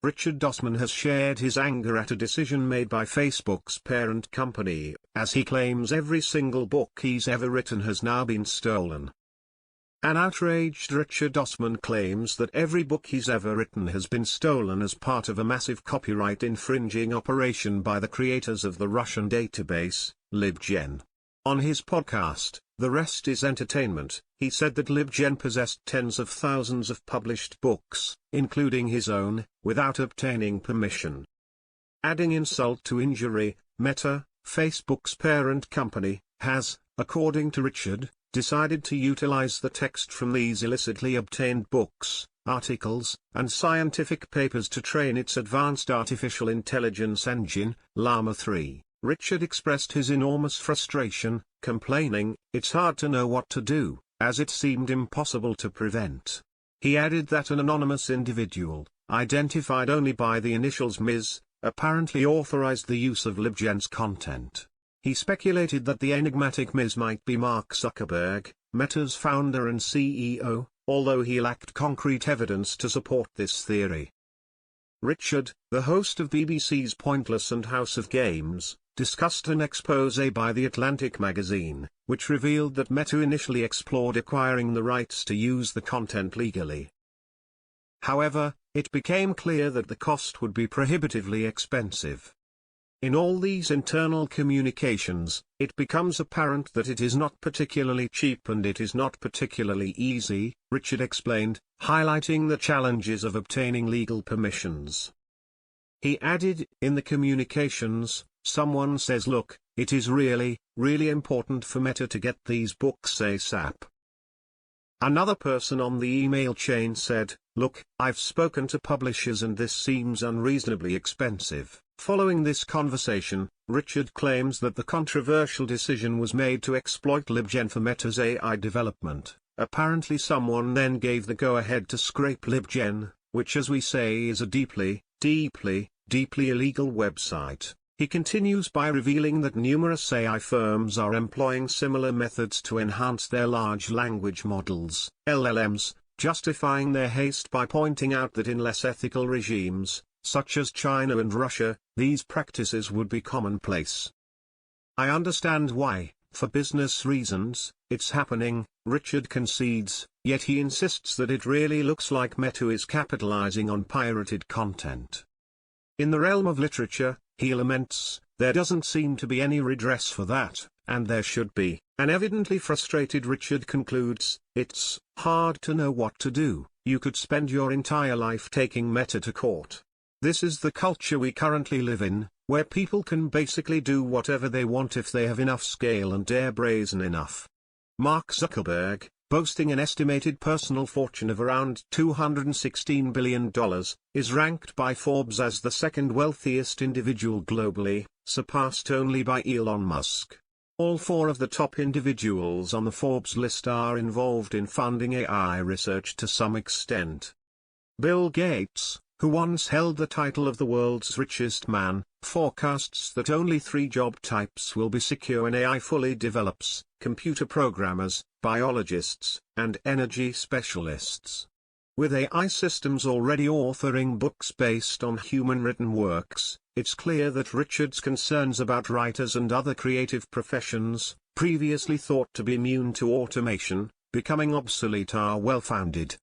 Richard Osman has shared his anger at a decision made by Facebook's parent company, as he claims every single book he's ever written has now been stolen. An outraged Richard Osman claims that every book he's ever written has been stolen as part of a massive copyright-infringing operation by the creators of the Russian database, LibGen. On his podcast, The Rest is Entertainment, he said that LibGen possessed tens of thousands of published books, including his own, without obtaining permission. Adding insult to injury, Meta, Facebook's parent company, has, according to Richard, decided to utilize the text from these illicitly obtained books, articles, and scientific papers to train its advanced artificial intelligence engine, Llama 3. Richard expressed his enormous frustration, complaining, "It's hard to know what to do, as it seemed impossible to prevent." He added that an anonymous individual, identified only by the initials Ms., apparently authorized the use of LibGen's content. He speculated that the enigmatic Ms. might be Mark Zuckerberg, Meta's founder and CEO, although he lacked concrete evidence to support this theory. Richard, the host of BBC's Pointless and House of Games, discussed an exposé by The Atlantic magazine, which revealed that Meta initially explored acquiring the rights to use the content legally. However, it became clear that the cost would be prohibitively expensive. In all these internal communications, it becomes apparent that it is not particularly cheap and it is not particularly easy, Richard explained, highlighting the challenges of obtaining legal permissions. He added, in the communications, someone says, "Look, it is really, really important for Meta to get these books ASAP." Another person on the email chain said, "Look, I've spoken to publishers and this seems unreasonably expensive." Following this conversation, Richard claims that the controversial decision was made to exploit LibGen for Meta's AI development. Apparently someone then gave the go-ahead to scrape LibGen, which as we say is a deeply illegal website. He continues by revealing that numerous AI firms are employing similar methods to enhance their large language models, LLMs, justifying their haste by pointing out that in less ethical regimes, such as China and Russia, these practices would be commonplace. "I understand why, for business reasons, it's happening," Richard concedes, yet he insists that it really looks like Meta is capitalizing on pirated content. In the realm of literature, he laments, there doesn't seem to be any redress for that, and there should be. An evidently frustrated Richard concludes, "It's hard to know what to do. You could spend your entire life taking Meta to court. This is the culture we currently live in, where people can basically do whatever they want if they have enough scale and dare brazen enough." Mark Zuckerberg, boasting an estimated personal fortune of around $216 billion, is ranked by Forbes as the second wealthiest individual globally, surpassed only by Elon Musk. All four of the top individuals on the Forbes list are involved in funding AI research to some extent. Bill Gates, who once held the title of the world's richest man, forecasts that only 3 job types will be secure when AI fully develops: computer programmers, biologists, and energy specialists. With AI systems already authoring books based on human-written works, it's clear that Richard's concerns about writers and other creative professions, previously thought to be immune to automation, becoming obsolete, are well-founded.